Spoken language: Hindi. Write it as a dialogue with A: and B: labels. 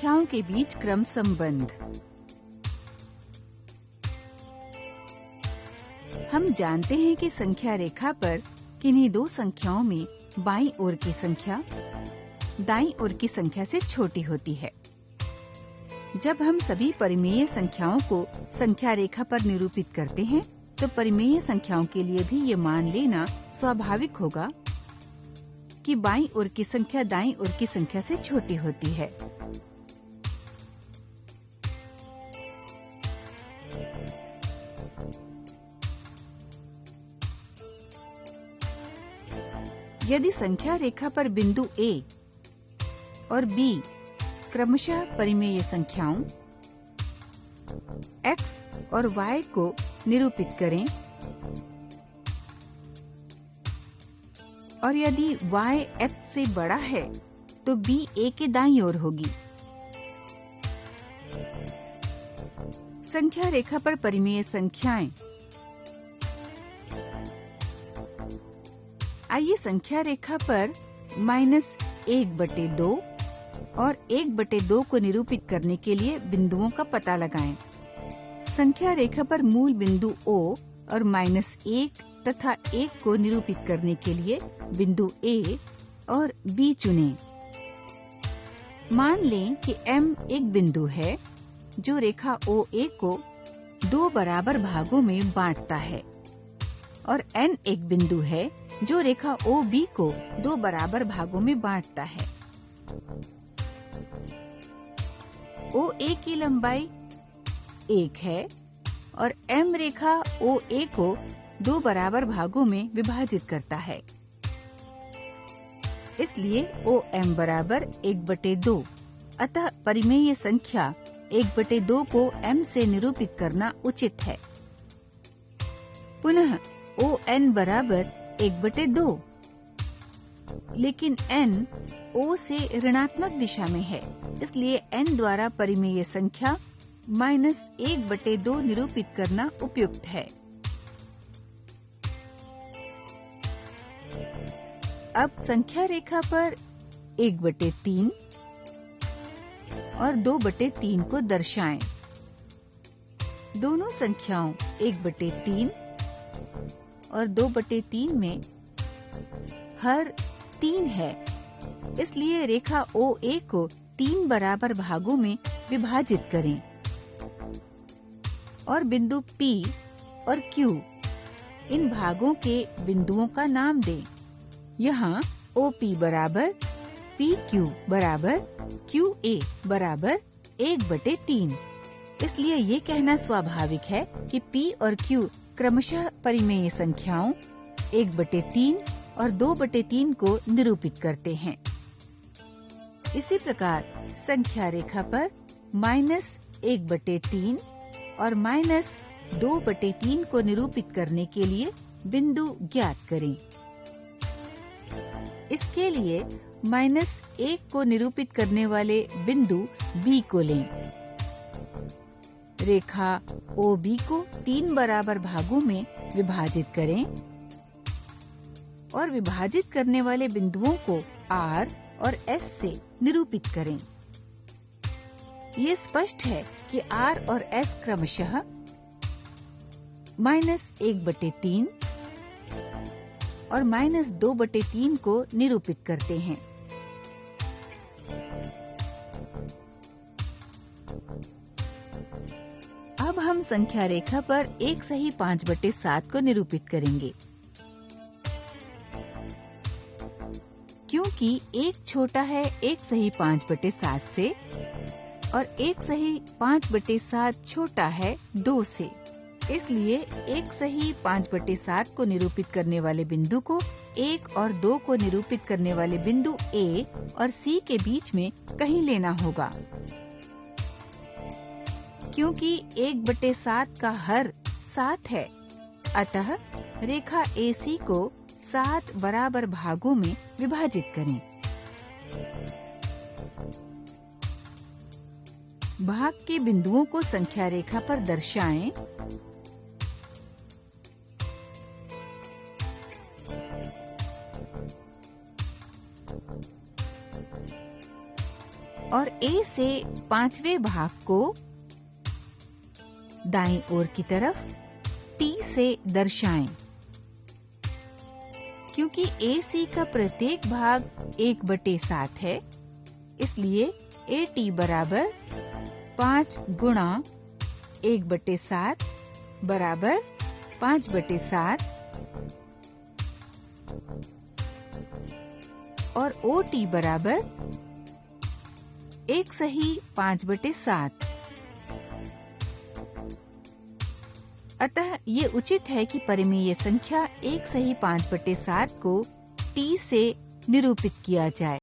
A: संख्याओं के बीच क्रम संबंध। हम जानते हैं कि संख्या रेखा पर किन्हीं दो संख्याओं में बाईं ओर की संख्या दाईं ओर की संख्या से छोटी होती है। जब हम सभी परिमेय संख्याओं को संख्या रेखा पर निरूपित करते हैं, तो परिमेय संख्याओं के लिए भी ये मान लेना स्वाभाविक होगा कि बाईं ओर की संख्या दाईं ओर की संख्या से छोटी होती है। यदि संख्या रेखा पर बिंदु A और B क्रमशः परिमेय संख्याओं x और y को निरूपित करें और यदि y x से बड़ा है तो b a के दाईं ओर होगी। संख्या रेखा पर परिमेय संख्याएं। आइए संख्या रेखा पर -1/2 और 1/2 को निरूपित करने के लिए बिंदुओं का पता लगाएं। संख्या रेखा पर मूल बिंदु O और -1 तथा 1 को निरूपित करने के लिए बिंदु A और B चुनें। मान लें कि M एक बिंदु है जो रेखा OA को 2 बराबर भागों में बांटता है और N एक बिंदु है जो रेखा OB को 2 बराबर भागों में बांटता है। OA की लंबाई 1 है और M रेखा OA को 2 बराबर भागों में विभाजित करता है। इसलिए OM बराबर 1/2। अतः परिमेय संख्या 1/2 को M से निरूपित करना उचित है। पुनः ON बराबर 1/2, लेकिन N O से ऋणात्मक दिशा में है, इसलिए N द्वारा परिमेय संख्या -1/2 निरूपित करना उपयुक्त है। अब संख्या रेखा पर 1/3 और 2/3 को दर्शाएं। दोनों संख्याओं 1/3 और 2/3 में हर 3 है, इसलिए रेखा OA को 3 बराबर भागों में विभाजित करें और बिंदु P और Q इन भागों के बिंदुओं का नाम दें। यहाँ OP बराबर PQ बराबर QA बराबर 1/3। इसलिए ये कहना स्वाभाविक है कि P और Q क्रमशः परिमेय संख्याओं 1/3 और 2/3 को निरूपित करते हैं। इसी प्रकार संख्या रेखा पर -1/3 और -2/3 को निरूपित करने के लिए बिंदु ज्ञात करें। इसके लिए -1 को निरूपित करने वाले बिंदु B को लें। रेखा OB को 3 बराबर भागों में विभाजित करें और विभाजित करने वाले बिंदुओं को R और S से निरूपित करें। ये स्पष्ट है कि R और S क्रमशः -1/3 और -2/3 को निरूपित करते हैं। अब हम संख्या रेखा पर 1/5/7 को निरूपित करेंगे। क्योंकि 1 छोटा है 1/5/7 से और 1/5/7 छोटा है 2 से, इसलिए 1/5/7 को निरूपित करने वाले बिंदु को 1 और 2 को निरूपित करने वाले बिंदु A और C के बीच में कहीं लेना होगा। क्योंकि 1/7 का हर 7 है, अतः रेखा AC को 7 बराबर भागों में विभाजित करें। भाग के बिंदुओं को संख्या रेखा पर दर्शाएं और A से 5वें भाग को दाईं ओर की तरफ T से दर्शाएं। क्योंकि AC का प्रत्येक भाग 1/7 है, इसलिए AT बराबर 5 गुणा 1/7 बराबर 5/7 और OT बराबर 1 सही 5/7। अतः ये उचित है कि परिमेय संख्या 1 सही 5/7 को T से निरूपित किया जाए।